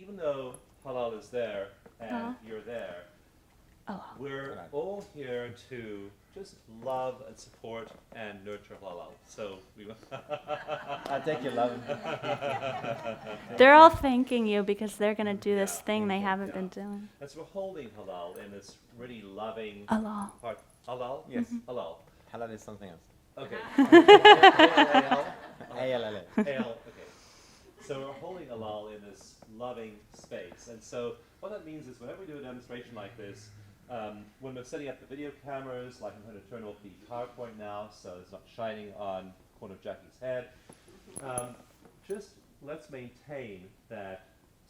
even though halal is there and Uh-huh. you're there, Oh, we're all here to just love and support and nurture halal. So we. I take your love. they're all thanking you because they're going to do this Yeah. thing they haven't Yeah. been doing. And so we're holding halal in this really loving Allah. heart. Halal? Yes. Halal. Halal is something else. Okay. ALL. Okay. So we're holding halal in this loving space. And so what that means is whenever we do a demonstration like this, when we're setting up the video cameras, like I'm going to turn off the PowerPoint now so it's not shining on the corner of Jackie's head, just let's maintain that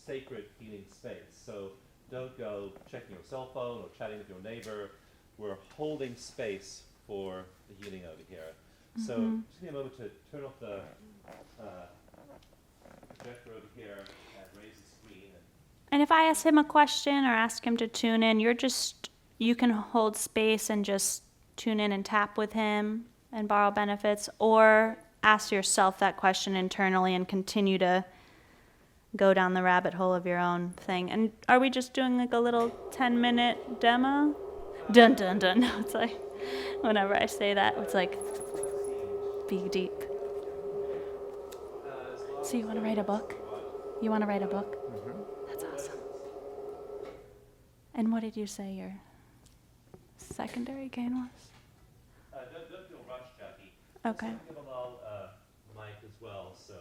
sacred healing space. So don't go checking your cell phone or chatting with your neighbor. We're holding space for the healing over here. So just give me a moment to turn off the projector over here and raise the screen. And if I ask him a question or ask him to tune in, you can hold space and just tune in and tap with him and borrow benefits, or ask yourself that question internally and continue to go down the rabbit hole of your own thing. And are we just doing like a little 10-minute demo? Dun dun dun. It's like, whenever I say that, it's like, be deep. So you want to write a book? You want to write a book? That's awesome. And what did you say your secondary gain was? Don't feel rushed, Jackie. Okay. Just give Alal a mic as well, so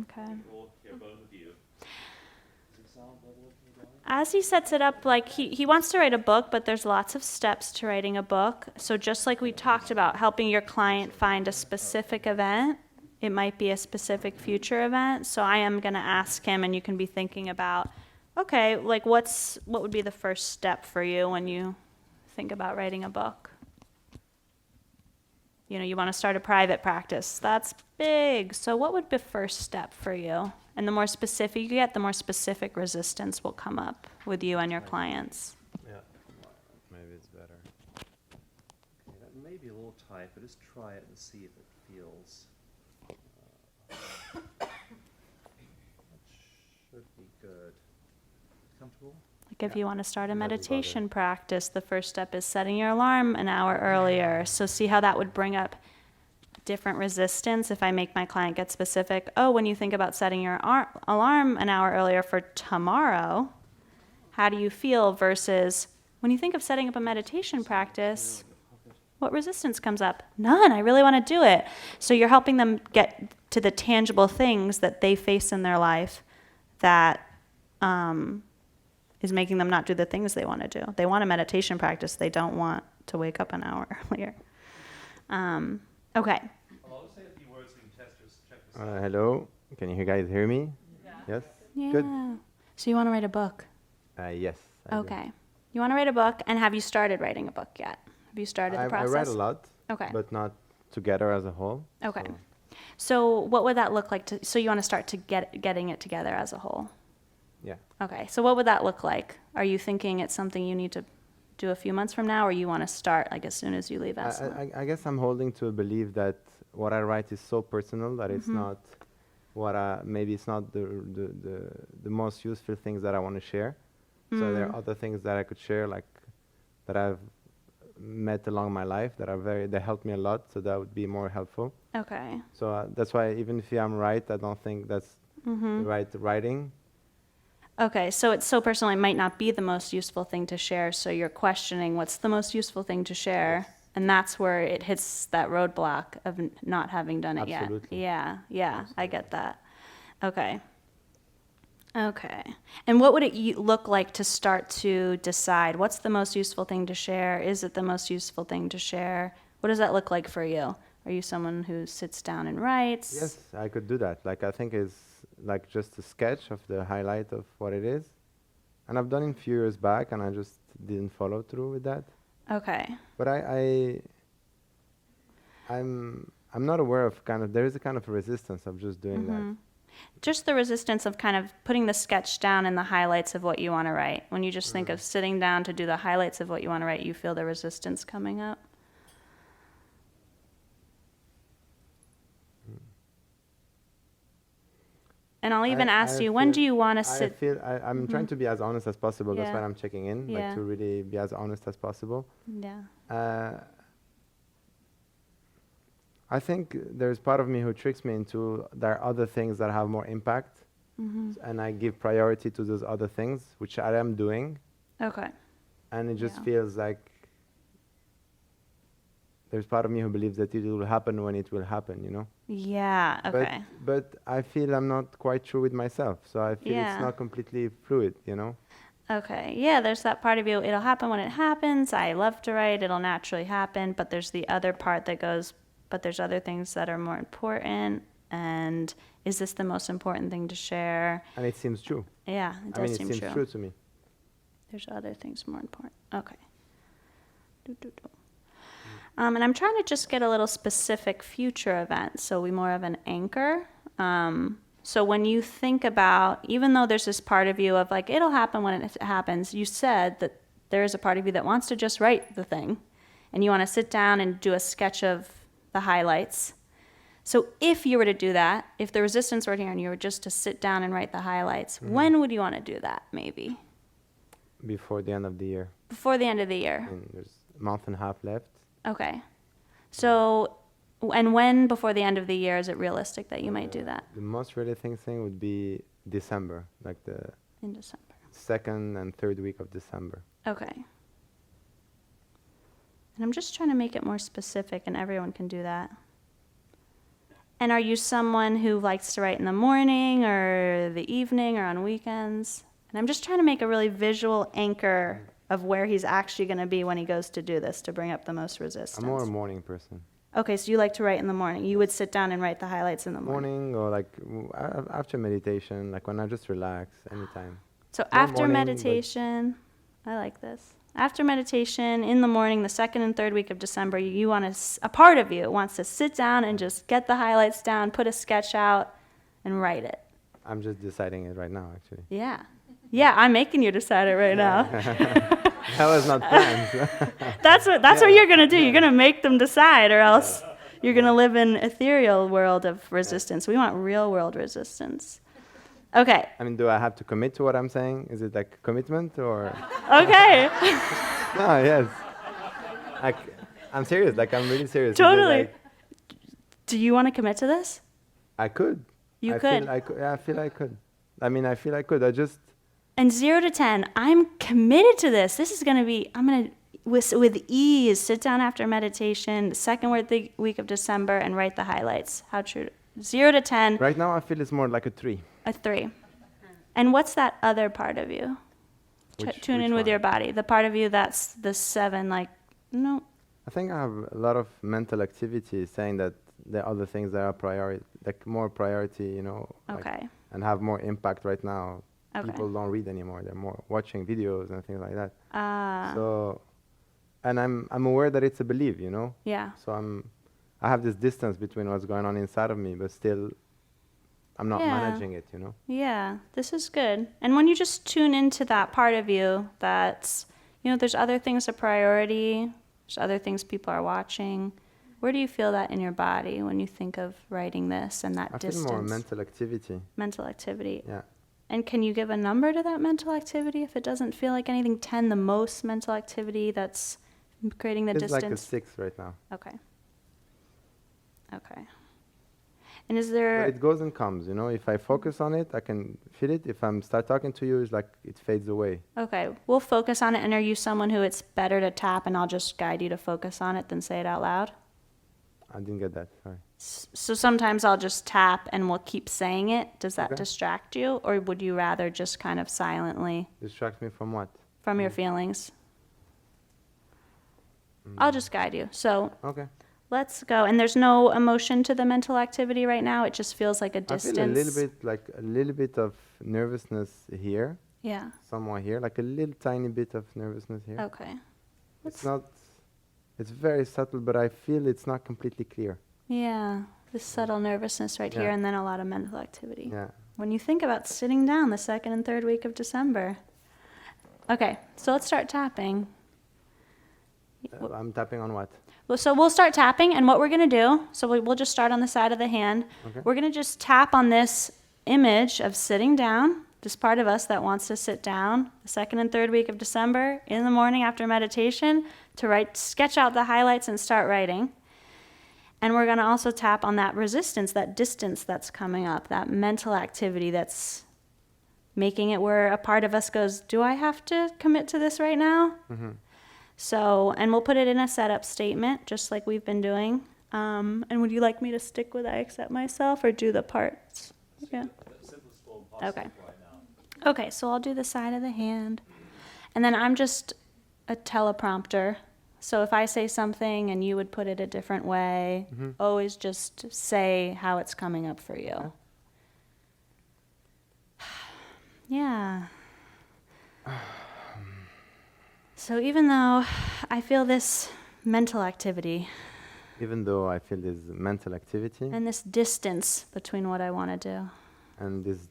Okay. we'll hear both of you. Does it sound level okay, Donnie? As he sets it up, like he wants to write a book, but there's lots of steps to writing a book. So just like we talked about, helping your client find a specific event, it might be a specific future event. So I am going to ask him, and you can be thinking about, okay, like what would be the first step for you when you think about writing a book? You know, you want to start a private practice. That's big. So what would be the first step for you? And the more specific you get, the more specific resistance will come up with you and your clients. Yeah. Maybe it's better. Okay, that may be a little tight, but just try it and see if it feels. That should be good. Comfortable? Like if Yeah. you want to start a Doesn't bother. meditation practice, the first step is setting your alarm an hour earlier. So see how that would bring up different resistance if I make my client get specific. Oh, when you think about setting your alarm an hour earlier for tomorrow, how do you feel versus when you think of setting up a meditation practice, what resistance comes up? None. I really want to do it. So you're helping them get to the tangible things that they face in their life that is making them not do the things they want to do. They want a meditation practice. They don't want to wake up an hour earlier. Okay. I'll just say a few words so you can check this out. Hello. Can you guys hear me? Yes? Yeah. Good. So you want to write a book? Yes. I do. Okay. You want to write a book, and have you started writing a book yet? Have you started the I process? read a lot, Okay. but not together as a whole. Okay. So So what would that look like? So you want to start to getting it together as a whole? yeah. Okay. So what would that look like? Are you thinking it's something you need to do a few months from now, or you want to start like as soon as you leave Esalen? I guess I'm holding to a belief that what I write is so personal that it's not what maybe it's not the most useful things that I want to share. So there are other things that I could share, like that I've met along my life that they helped me a lot. So that would be more helpful. Okay. So that's why even if I'm right, I don't think that's the right writing. Okay, so it's so personal, it might not be the most useful thing to share, so you're questioning what's the most useful thing to share, and that's where it hits that roadblock of not having done it Absolutely. yet. Yeah, I get that. Okay. And what would it look like to start to decide what's the most useful thing to share? Is it the most useful thing to share? What does that look like for you? Are you someone who sits down and writes? Yes, I could do that. Like I think it's like just a sketch of the highlight of what it is. And I've done it a few years back and I just didn't follow through with that. Okay. But I'm not aware of there is a kind of resistance of just doing that. Just the resistance of kind of putting the sketch down and the highlights of what you want to write. When you just think of sitting down to do the highlights of what you want to write, you feel the resistance coming up. And I'll even ask I you, when feel- do you want to I sit? feel I'm trying to be as honest as possible. That's Yeah. why I'm checking in, Yeah. like to really be as honest as possible. Yeah. I think there's part of me who tricks me into there are other things that have more impact, and I give priority to those other things, which I am doing, Okay. and it just Yeah. feels like there's part of me who believes that it will happen when it will happen, you know. Yeah. Okay. But I feel I'm not quite true with myself, so I feel Yeah. it's not completely fluid, you know. Okay. Yeah, there's that part of you. It'll happen when it happens. I love to write. It'll naturally happen. But there's the other part that goes, but there's other things that are more important. And is this the most important thing to share? And it seems true. Yeah, it I does mean, it seem seems true. true to me. There's other things more important. Okay. Do. And I'm trying to just get a little specific future event, so we more have an anchor. So when you think about, even though there's this part of you of like, it'll happen when it happens, you said that there is a part of you that wants to just write the thing, and you want to sit down and do a sketch of the highlights. So if you were to do that, if the resistance were here and you were just to sit down and write the highlights, when would you want to do that, maybe? Before the end of the year. Before the end of the year. And there's a month and a half left. Okay. So, and when before the end of the year is it realistic that you might do that? The most realistic thing would be December, like the In December. second and third week of December. Okay. And I'm just trying to make it more specific, and everyone can do that. And are you someone who likes to write in the morning or the evening or on weekends? And I'm just trying to make a really visual anchor of where he's actually going to be when he goes to do this to bring up the most resistance. I'm more a morning person. Okay, so you like to write in the morning. You would sit down and write the highlights in the morning. Morning or like after meditation, like when I just relax, anytime. So Not after morning, but- meditation, I like this. After meditation, in the morning, the second and third week of December, you want to, a part of you wants to sit down and just get the highlights down, put a sketch out, and write it. I'm just deciding it right now, actually. Yeah. Yeah, I'm making you decide it right now. That was not planned. That's what you're gonna do. You're gonna make them decide, or else you're gonna live in ethereal world of resistance. We want real world resistance. Okay. I mean, do I have to commit to what I'm saying? Is it like commitment or? Okay. No, yes. Like, I'm serious. Like, I'm really serious. Is it Totally. like- Do you want to commit to this? I could. You I could. Feel I could. Yeah, I feel I could. I mean, I feel I could. I just. And 0 to 10, I'm committed to this. This is gonna be. I'm gonna with ease sit down after meditation, the second week of December, and write the highlights. How true? 0 to 10. Right now, I feel it's more like a 3. A 3. And what's that other part of you? Tune in which with your one? body. The part of you that's the 7, like, no. I think I have a lot of mental activity saying that there are other things that are priority, like more priority, you know. like- Okay. and have more impact right now. Okay. People don't read anymore. They're more watching videos and things like that. Ah. So, and I'm aware that it's a belief, you know. Yeah. So I have this distance between what's going on inside of me, but still, I'm not Yeah. managing it, you know. Yeah, this is good. And when you just tune into that part of you that's, there's other things a priority, there's other things people are watching. Where do you feel that in your body when you think of writing this and that I distance? feel more mental activity. Mental activity. Yeah. And can you give a number to that mental activity if it doesn't feel like anything? 10, the most mental activity that's creating the It's distance? like a 6 right now. Okay. Okay. And is there... But it goes and comes, you know. If I focus on it, I can feel it. If I'm start talking to you, it's like it fades away. Okay, we'll focus on it. And are you someone who it's better to tap and I'll just guide you to focus on it than say it out loud? I didn't get that. Sorry. So sometimes I'll just tap and we'll keep saying it. Does that Okay. distract you? Or would you rather just kind of silently Distract me from what? from your feelings? I'll just guide you. So Okay. let's go. And there's no emotion to the mental activity right now. It just feels like a distance. I feel a little bit of nervousness here, Yeah. somewhere here, like a little tiny bit of nervousness here. Okay. It's not, it's very subtle, but I feel it's not completely clear. Yeah. This subtle nervousness right here Yeah. and then a lot of mental activity. Yeah. When you think about sitting down the second and third week of December. Okay, so let's start tapping. I'm tapping on what? Well, so we'll start tapping, and what we're going to do, so we'll just start on the side of the hand. Okay. We're going to just tap on this image of sitting down, this part of us that wants to sit down the second and third week of December in the morning after meditation to sketch out the highlights and start writing. And we're going to also tap on that resistance, that distance that's coming up, that mental activity that's making it where a part of us goes, do I have to commit to this right now? Mm-hmm. So, and we'll put it in a setup statement, just like we've been doing. And would you like me to stick with I accept myself or do the parts? Yeah. The simplest form possible Okay. right now. Okay, so I'll do the side of the hand. And then I'm just a teleprompter. So if I say something and you would put it a different way, always just say how it's coming up for you. Yeah. So even though I feel this mental activity Even though I feel this mental activity and this distance between what I want to do and this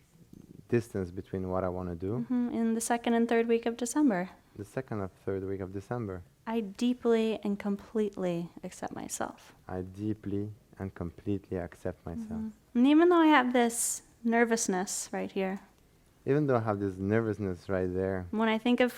distance between what I want to do, in the second and third week of December, the second or third week of December, I deeply and completely accept myself. I deeply and completely accept myself. And even though I have this nervousness right here, Even though I have this nervousness right there, when I think of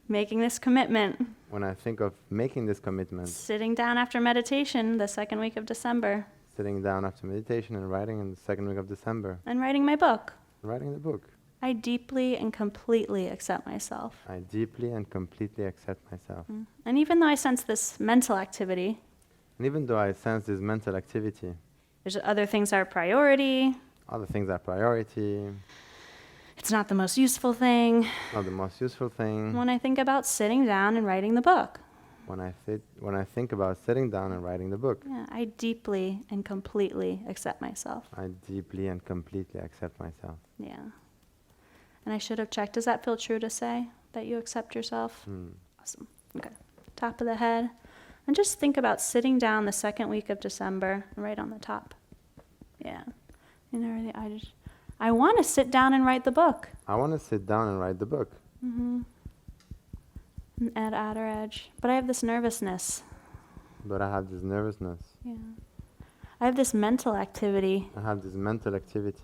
making this commitment, when I think of making this commitment, sitting down after meditation the second week of December, sitting down after meditation and writing in the second week of December, and writing my book, writing the book, I deeply and completely accept myself. I deeply and completely accept myself. And even though I sense this mental activity, And even though I sense this mental activity, there's other things are priority, other things are priority, it's not the most useful thing. not the most useful thing. When I think about sitting down and writing the book, When I think about sitting down and writing the book, yeah, I deeply and completely accept myself. I deeply and completely accept myself. Yeah. And I should have checked. Does that feel true to say that you accept yourself? Awesome. Okay. Top of the head. And just think about sitting down the second week of December, right on the top. Yeah. I want to sit down and write the book. I want to sit down and write the book. And add outer edge. But I have this nervousness. But I have this nervousness. Yeah. I have this mental activity. I have this mental activity.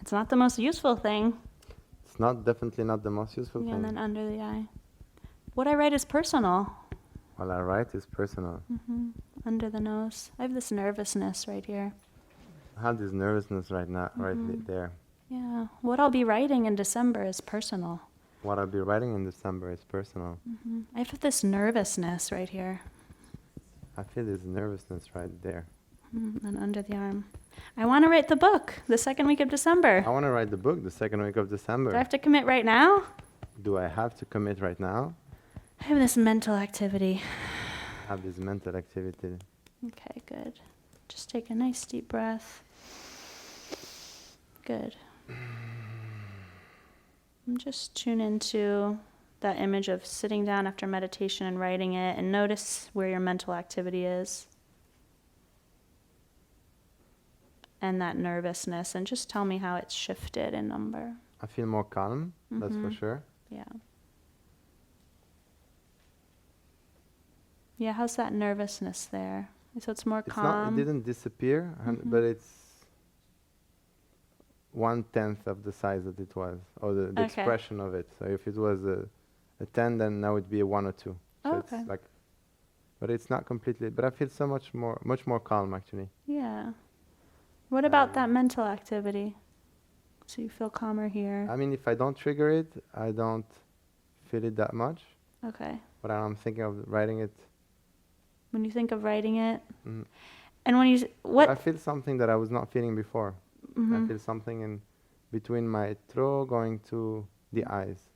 It's not the most useful thing. It's definitely not the most useful Yeah, thing. and then under the eye. What I write is personal. What I write is personal. Under the nose. I have this nervousness right here. I have this nervousness right now, there. Yeah. What I'll be writing in December is personal. What I'll be writing in December is personal. I have this nervousness right here. I feel this nervousness right there. And under the arm. I want to write the book the second week of December. I want to write the book the second week of December. Do I have to commit right now? Do I have to commit right now? I have this mental activity. I have this mental activity. Okay, good. Just take a nice deep breath. Good. And just tune into that image of sitting down after meditation and writing it, and notice where your mental activity is. And that nervousness, and just tell me how it's shifted in number. I feel more calm, that's for sure. Yeah. Yeah, how's that nervousness there? So it's more calm. It didn't disappear, but it's 1/10 of the size that it was, or the Okay. expression of it. So if it was a 10, then now it'd be a 1 or 2. So Okay. it's like, but it's not completely. But I feel so much more calm actually. Yeah. What about that mental activity? So you feel calmer here. I mean, if I don't trigger it, I don't feel it that much. Okay. But I'm thinking of writing it. When you think of writing it, Mm. and when you I feel something that I was not feeling before. I feel something in between my throat going to the eyes.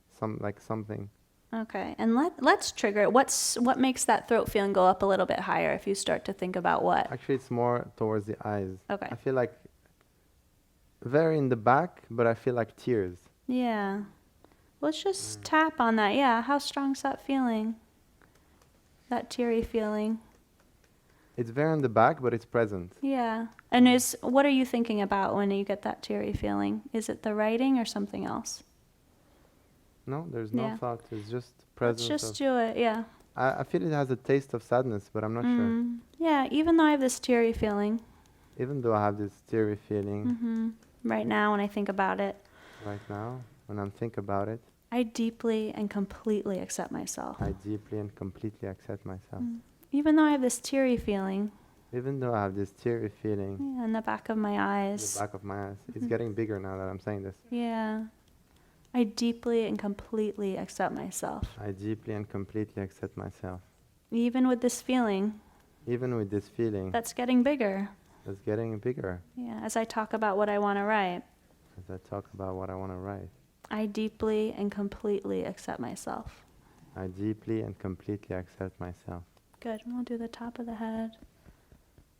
Something. Okay, and let's trigger it. What makes that throat feeling go up a little bit higher if you start to think about what? Actually, it's more towards the eyes. Okay. I feel like very in the back, but I feel like tears. Yeah. Let's just tap on that. Yeah, how strong's that feeling? That teary feeling. It's very in the back, but it's present. Yeah. And what are you thinking about when you get that teary feeling? Is it the writing or something else? No, there's no Yeah. thought. It's just presence. Let's just do it. Yeah. I feel it has a taste of sadness, but I'm not sure. Yeah, even though I have this teary feeling. Even though I have this teary feeling, Right now, when I think about it, Right now, when I think about it, I deeply and completely accept myself. I deeply and completely accept myself. Even though I have this teary feeling Even though I have this teary feeling in the back of my in eyes. the back of my eyes. It's getting bigger now that I'm saying this. Yeah. I deeply and completely accept myself. I deeply and completely accept myself. Even with this feeling Even with this feeling that's getting bigger. that's getting bigger Yeah, as I talk about what I want to write, as I talk about what I want to write. I deeply and completely accept myself. I deeply and completely accept myself. Good. We'll do the top of the head.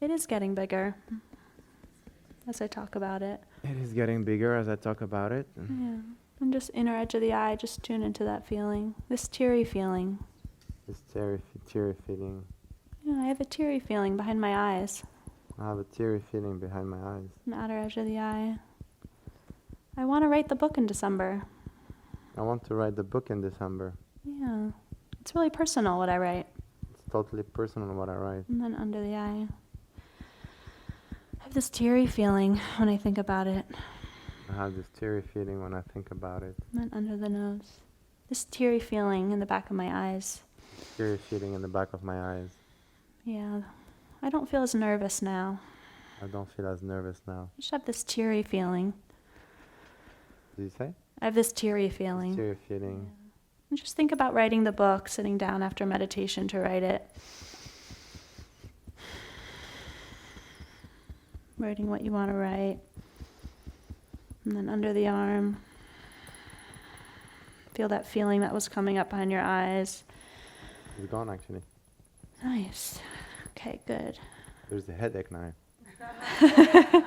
It is getting bigger as I talk about it. It is getting bigger as I talk about it. Yeah. And just inner edge of the eye, just tune into that feeling, this teary feeling. This teary feeling. Yeah, I have a teary feeling behind my eyes, I have a teary feeling behind my eyes. an outer edge of the eye. I want to write the book in December. I want to write the book in December. Yeah. It's really personal what I write. It's totally personal what I write. And then under the eye. I have this teary feeling when I think about it. I have this teary feeling when I think about it. And then under the nose. This teary feeling in the back of my eyes. Teary feeling in the back of my eyes. Yeah. I don't feel as nervous now. I don't feel as nervous now. I just have this teary feeling. Did you say? I have this teary feeling. Teary feeling. And just think about writing the book, sitting down after meditation to write it. Writing what you want to write. And then under the arm. Feel that feeling that was coming up behind your eyes. It's gone actually. Nice. Okay, good. There's a headache now.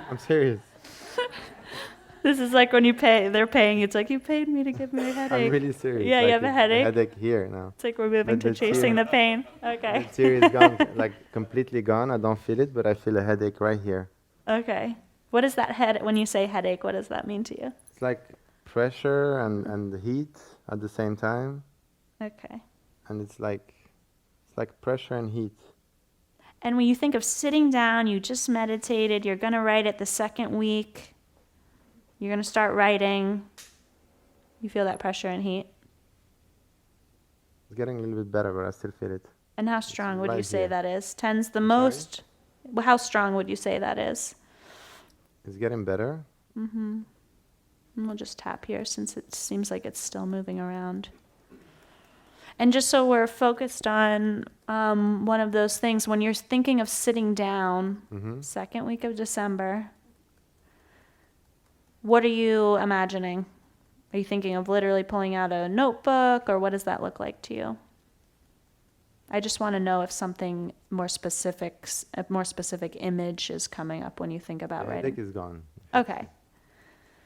I'm serious. This is like when you pay, they're paying, it's like, you paid me to give me a headache. I'm really serious. Yeah, you have a it's headache? Headache here now. It's like we're moving But to the chasing tear- the pain. Okay. The tear is gone, like completely gone. I don't feel it, but I feel a headache right here. Okay. What is that head, when you say headache, what does that mean to you? It's like pressure and heat at the same time, Okay. and it's like pressure and heat. And when you think of sitting down, you just meditated, you're going to write it the second week, you're going to start writing, you feel that pressure and heat? It's getting a little bit better, but I still feel it. And how strong would you right say here. that is? 10's the sorry? most. Well, how strong would you say that is? It's getting better. Mm-hmm. And we'll just tap here since it seems like it's still moving around. And just so we're focused on one of those things, when you're thinking of sitting down, Mm-hmm. second week of December, what are you imagining? Are you thinking of literally pulling out a notebook, or what does that look like to you? I just want to know if something more specific, a more specific image is coming up when you think about The writing. headache is gone. Okay.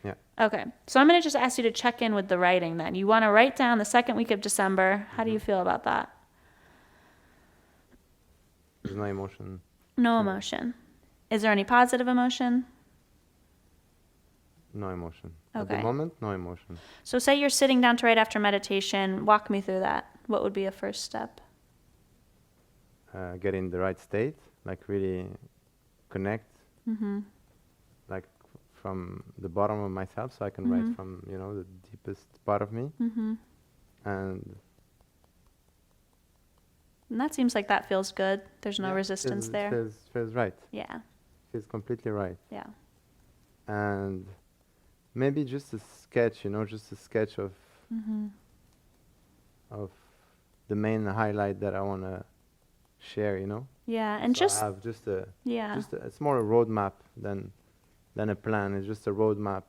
Yeah. Okay. So I'm going to just ask you to check in with the writing then. You want to write down the second week of December. How do you feel about that? There's no emotion. No emotion. Is there any positive emotion? No emotion. At the Okay. moment, no emotion. So say you're sitting down to write after meditation. Walk me through that. What would be a first step? Get in the right state, like really connect, Mm-hmm. like from the bottom of myself, so I can Mhm. write from the deepest part of me, Mm-hmm. and And that seems like that feels good. There's no yeah, resistance feels, there. Feels right. Yeah. Feels completely right. Yeah. And maybe just a sketch, just a sketch of Mm-hmm. of the main highlight that I want to share, Yeah. And So just, I have just a yeah. it's more a roadmap than a plan. It's just a roadmap.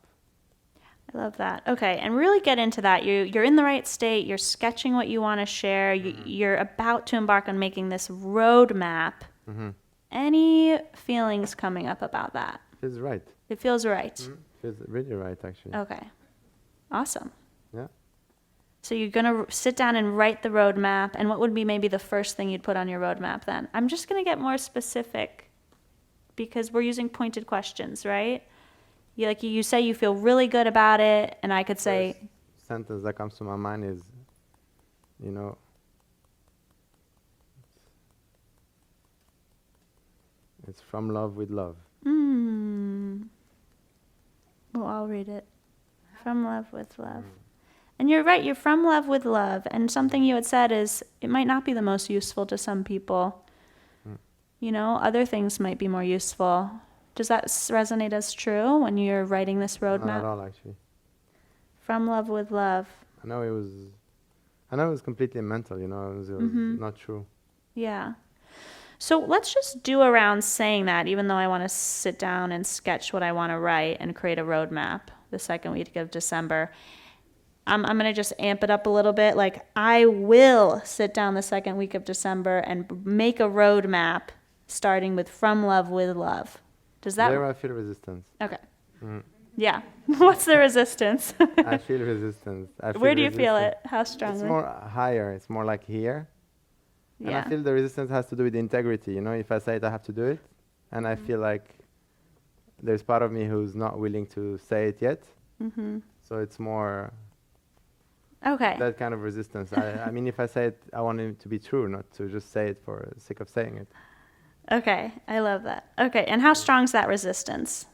I love that. Okay, and really get into that. You're in the right state. You're sketching what you want to share. You're about to embark on making this roadmap. Mm-hmm. Any feelings coming up about that? Feels right. It feels right. Feels really right, actually. Okay, awesome. Yeah. So you're gonna sit down and write the roadmap. And what would be maybe the first thing you'd put on your roadmap then? I'm just gonna get more specific because we're using pointed questions, right? You say you feel really good about it, and I could say, First sentence that comes to my mind is, it's from love with love. Oh, I'll read it. From love with love. And you're right, you're from love with love. And something you had said is it might not be the most useful to some people. You know, other things might be more useful. Does that resonate as true when you're writing this Not roadmap? at all, actually. From love with love. I know it was completely mental, you know, it was not true. Yeah. So let's just do a round saying that, even though I want to sit down and sketch what I want to write and create a roadmap the second week of December. I'm going to just amp it up a little bit. Like, I will sit down the second week of December and make a roadmap starting with from love with love. Does that? There I feel resistance. Okay. Yeah. What's the resistance? I feel resistance. Where do you feel it? How strongly? It's more higher. It's more like here. And Yeah. I feel the resistance has to do with integrity. You know, if I say it, I have to do it. And I feel like there's part of me who's not willing to say it yet. So it's more Okay. that kind of resistance. I mean, if I say it, I want it to be true, not to just say it for the sake of saying it. Okay. I love that. Okay. And how strong is that resistance?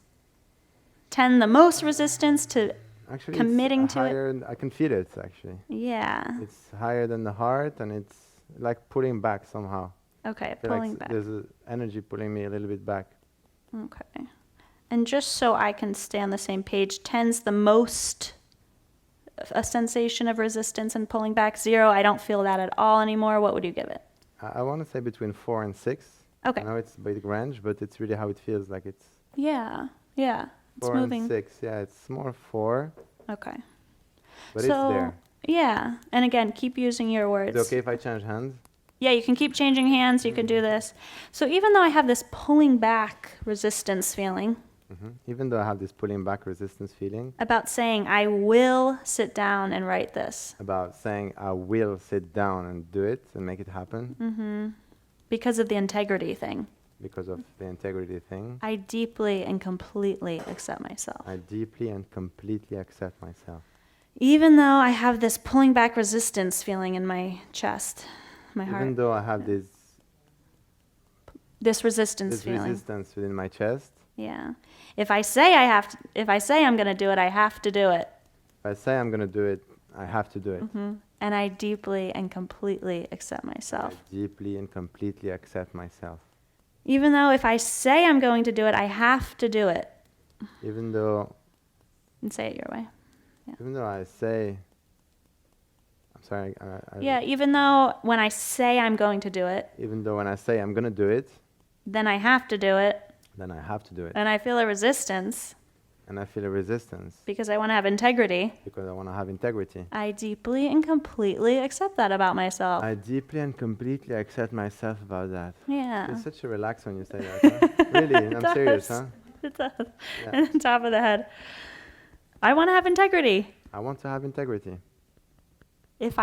10, the most resistance to Actually, committing it's to it? higher. I can feel it, actually. Yeah. It's higher than the heart, and it's like pulling back somehow. Okay. I feel Pulling like back. there's an energy pulling me a little bit back. Okay. And just so I can stay on the same page, 10's the most a sensation of resistance and pulling back. 0, I don't feel that at all anymore. What would you give it? I want to say between 4 and 6. Okay. I know it's a big range, but it's really how it feels. Like it's Yeah. Yeah. It's 4 moving. and 6. Yeah, it's more 4, Okay. but so, it's there. Yeah. And again, keep using your words. Is it okay if I change hands? Yeah, you can keep changing hands. You can do this. So even though I have this pulling back resistance feeling Even though I have this pulling back resistance feeling about saying, I will sit down and write this about saying I will sit down and do it and make it happen because of the integrity thing, because of the integrity thing, I deeply and completely accept myself. I deeply and completely accept myself. Even though I have this pulling back resistance feeling in my chest, my heart, Even though I have this resistance this feeling. resistance within my chest, Yeah. If I say I'm going to do it, I have to do it. if I say I'm going to do it, I have to do it. And I deeply and completely accept myself. I deeply and completely accept myself. Even though if I say I'm going to do it, I have to do it. Even though And say it your way. I say, I'm sorry, Yeah, even though when I say I'm going to do it, even though when I say I'm going to do it, then I have to do it. then I have to do it. And I feel a resistance And I feel a resistance because I want to have integrity. because I want to have integrity. I deeply and completely accept that about myself. I deeply and completely accept myself about that. Yeah. It's such a relax when you say that. Huh? Really, I'm serious, does. huh? It does. Yeah. And on top of the head. I want to have integrity. I want to have integrity. If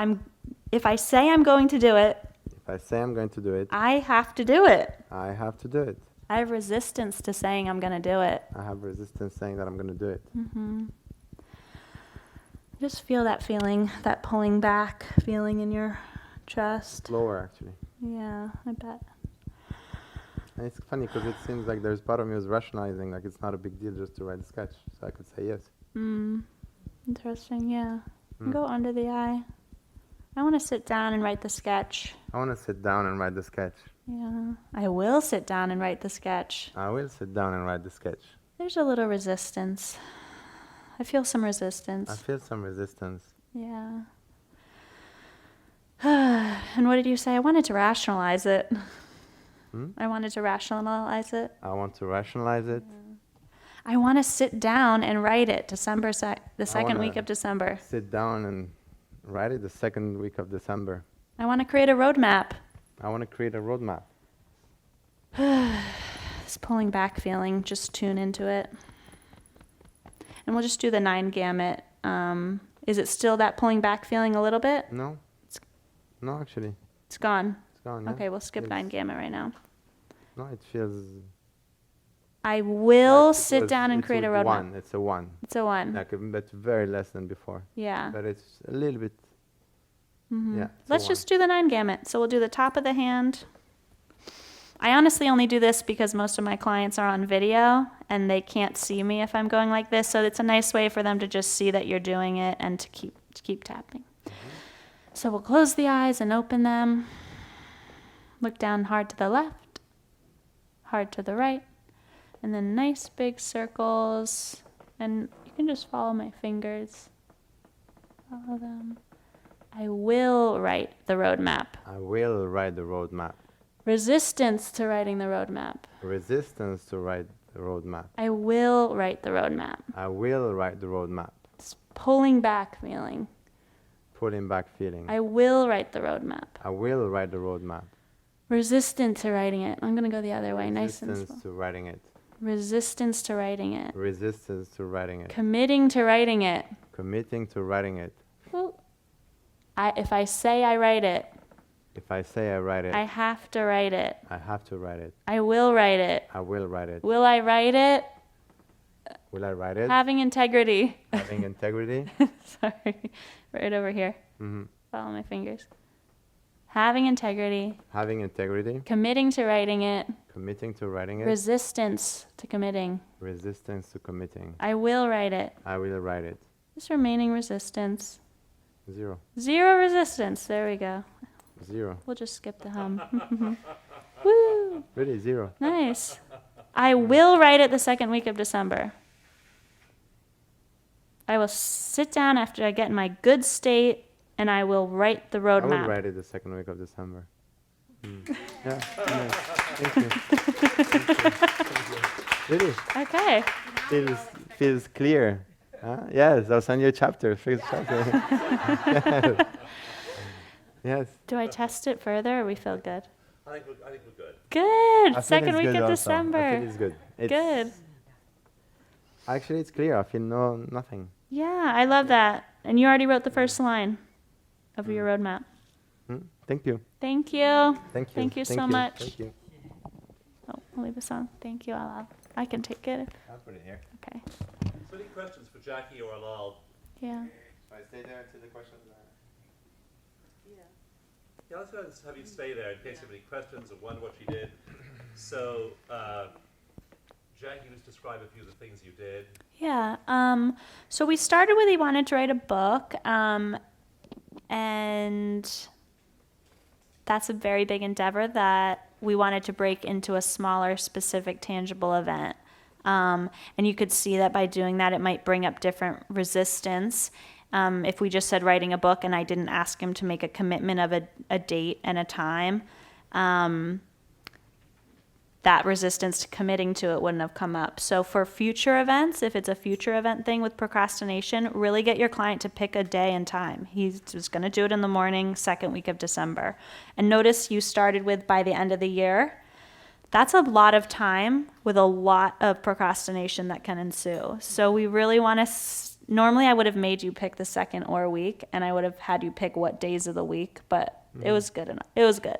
I say I'm going to do it, If I say I'm going to do it, I have to do it. I have to do it. I have resistance to saying I'm going to do it. I have resistance saying that I'm going to do it. Just feel that feeling, that pulling back feeling in your chest. Slower, actually. Yeah, I bet. And it's funny because it seems like there's part of me who's rationalizing, like it's not a big deal just to write a sketch. So I could say yes. Interesting, yeah. Go under the eye. I want to sit down and write the sketch. I want to sit down and write the sketch. Yeah. I will sit down and write the sketch. I will sit down and write the sketch. There's a little resistance. I feel some resistance. I feel some resistance. Yeah. And what did you say? I wanted to rationalize it. I wanted to rationalize it. I want to rationalize it. I want to sit down and write it the second week wanna of December. Sit down and write it the second week of December. I want to create a roadmap. I want to create a roadmap. This pulling back feeling, just tune into it. And we'll just do the 9 gamut. Is it still that pulling back feeling a little bit? No? No, actually. It's gone. It's gone, yeah? Okay, we'll skip 9 gamut right now. No, it feels... I will like it sit was- down and it create a was roadmap. It's a 1. It's a 1. Like, but very less than before. Yeah. But it's a little bit... Yeah. it's a Let's 1. just do the 9 gamut. So we'll do the top of the hand, I honestly only do this because most of my clients are on video and they can't see me if I'm going like this. So it's a nice way for them to just see that you're doing it and to keep tapping. So we'll close the eyes and open them. Look down hard to the left, hard to the right, and then nice big circles. And you can just follow my fingers. Follow them. I will write the roadmap. I will write the roadmap. Resistance to writing the roadmap. Resistance to write the roadmap. I will write the roadmap. I will write the roadmap. It's pulling back feeling. Pulling back feeling. I will write the roadmap. I will write the roadmap. Resistant to writing it. I'm going to go the other way, nice and slow. Resistance to writing it. Resistance to writing it. Resistance to writing it. Committing to writing it. Committing to writing it. Ooh. If I say I write it, If I say I write it, I have to write it. I have to write it. I will write it. I will write it. Will I write it? Will I write it? Having integrity. Having integrity. Sorry. Right over here. Mm-hmm. Follow my fingers. Having integrity. Having integrity. Committing to writing it. Committing to writing it. Resistance to committing. Resistance to committing. I will write it. I will write it. Just remaining resistance. 0. Zero resistance. There we go. 0. We'll just skip the hum. Woo! Really 0. Nice. I will write it the second week of December. I will sit down after I get in my good state and I will write the I roadmap. will write it the second week of December. Yeah. Nice. Thank you. Really. Okay. Feels clear. Yes, I'll send you a chapter. First chapter. Yes. Do I test it further or we feel good? I think we're good. Good. I feel Second it's week good of also. December. I feel it's good. Good. Actually, it's clear. I feel nothing. Yeah, I love that. And you already wrote the first line of your roadmap. Thank you. Thank you. Thank you. Thank you so much. Thank you. Oh, I'll leave this on. Thank you. I can take it. I'll put it here. Okay. So any questions for Jackie or Alal? Yeah. Should I stay there until the questions Yeah, let's go ahead and have you stay there in case you have any questions or wonder what she did. So, Jackie, just describe a few of the things you did. Yeah. So we started with he wanted to write a book, and that's a very big endeavor that we wanted to break into a smaller, specific, tangible event. And you could see that by doing that, it might bring up different resistance. If we just said writing a book and I didn't ask him to make a commitment of a date and a time, that resistance to committing to it wouldn't have come up. So for future events, if it's a future event thing with procrastination, really get your client to pick a day and time. He's just going to do it in the morning, second week of December. And notice you started with by the end of the year. That's a lot of time with a lot of procrastination that can ensue. So we really want to, normally I would have made you pick the second or week, and I would have had you pick what days of the week, but it was good enough. It was good.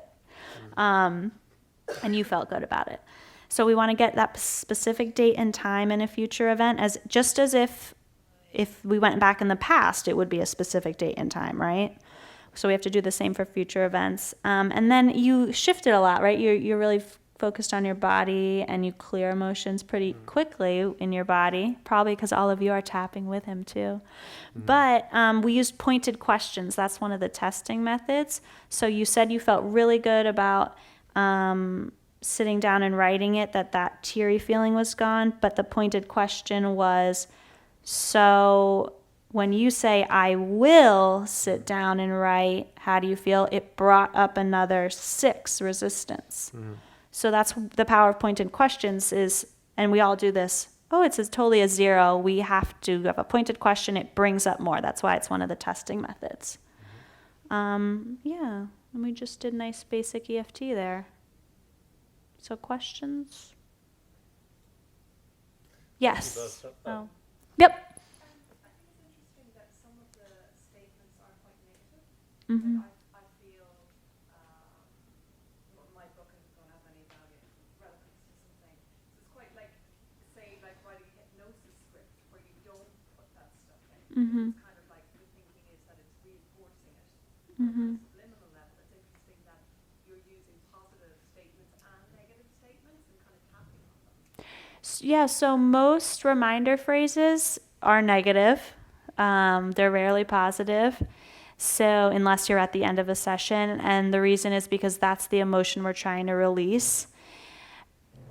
And you felt good about it. So we want to get that specific date and time in a future event, as just as if we went back in the past, it would be a specific date and time, right? So we have to do the same for future events. And then you shifted a lot, right? You're really focused on your body, and you clear emotions pretty quickly in your body, probably because all of you are tapping with him too. But we used pointed questions. That's one of the testing methods. So you said you felt really good about sitting down and writing it, that teary feeling was gone, but the pointed question was, so when you say, I will sit down and write, how do you feel? It brought up another 6 resistance. So that's the power of pointed questions is, and we all do this, it's totally a 0. We have to have a pointed question. It brings up more. That's why it's one of the testing methods. Yeah, and we just did nice basic EFT there. So questions? Yes. Oh. Yep. I think it's interesting that some of the statements are quite negative. Mm-hmm. I feel my book isn't going to have any value, relevance to something. So it's quite like, say, like writing a hypnosis script where you don't put that stuff in. Mm-hmm. It's kind of like the thinking is that it's reinforcing it. Mm-hmm. Subliminal level, it's interesting that you're using positive statements and negative Yeah, so most reminder phrases are negative. They're rarely positive. So unless you're at the end of a session, and the reason is because that's the emotion we're trying to release.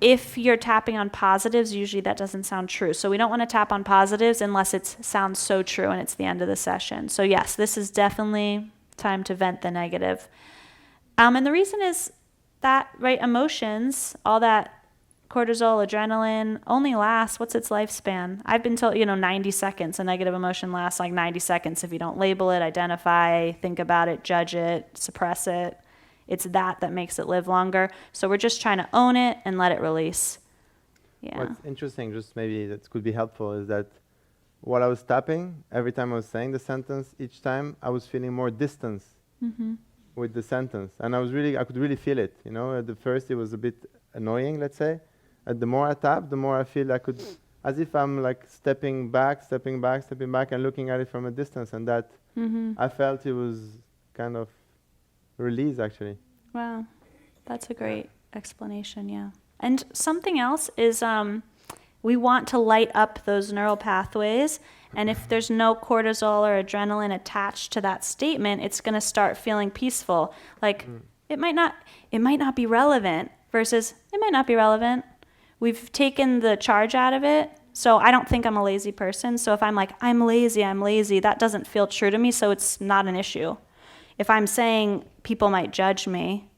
If you're tapping on positives, usually that doesn't sound true. So we don't want to tap on positives unless it sounds so true and it's the end of the session. So yes, this is definitely time to vent the negative. And the reason is that, right, emotions, all that cortisol, adrenaline, only lasts, what's its lifespan? I've been told, 90 seconds. A negative emotion lasts like 90 seconds if you don't label it, identify, think about it, judge it, suppress it. It's that makes it live longer. So we're just trying to own it and let it release. Yeah. What's interesting, just maybe that could be helpful, is that while I was tapping, every time I was saying the sentence, each time I was feeling more distance with the sentence. And I could really feel it. At the first it was a bit annoying, let's say. And the more I tap, the more I feel I could, as if I'm like stepping back, and looking at it from a distance. And that I felt it was kind of release, actually. Wow, that's a great explanation, yeah. And something else is we want to light up those neural pathways, and if there's no cortisol or adrenaline attached to that statement, it's going to start feeling peaceful. Like it might not be relevant versus it might not be relevant. We've taken the charge out of it. So I don't think I'm a lazy person. So if I'm like, I'm lazy, that doesn't feel true to me, so it's not an issue. If I'm saying people might judge me,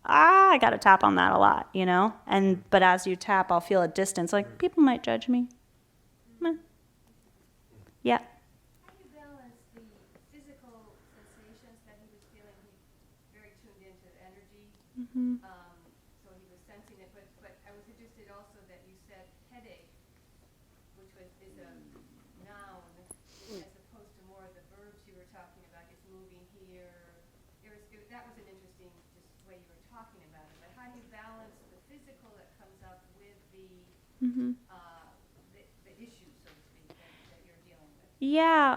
I got to tap on that a lot, but as you tap, I'll feel a distance, like people might judge me. Yeah. How do you balance the physical sensations that he was feeling? He very tuned into energy, so he was sensing it. But I was interested also that you said headache, which is a noun, as opposed to more of the verbs you were talking about. It's moving here. That was an interesting just way you were talking about it. But how do you balance the physical that comes up with the issues, so to speak, that you're dealing with? Yeah,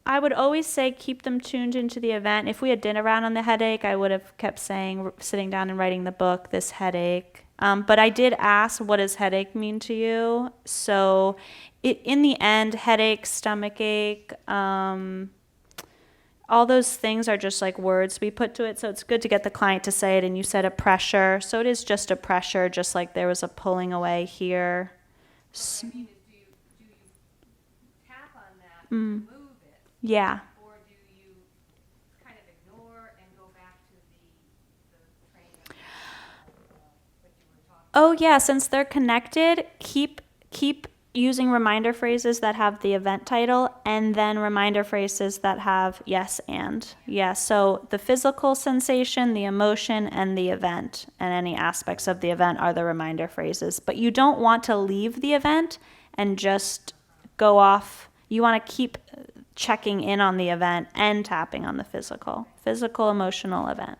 I would always say keep them tuned into the event. If we had dinner around on the headache, I would have kept saying, sitting down and writing the book, this headache. But I did ask, what does headache mean to you? So in the end, headache, stomach ache, all those things are just like words we put to it. So it's good to get the client to say it. And you said a pressure. So it is just a pressure, just like there was a pulling away here. What I mean is, do you tap on that to move it? Yeah. Or do you kind of ignore and go back to the train of what you were talking about? Oh yeah, since they're connected, keep using reminder phrases that have the event title, and then reminder phrases that have yes and. Yeah, so the physical sensation, the emotion, and the event, and any aspects of the event are the reminder phrases. But you don't want to leave the event and just go off. You want to keep checking in on the event and tapping on the physical, emotional event.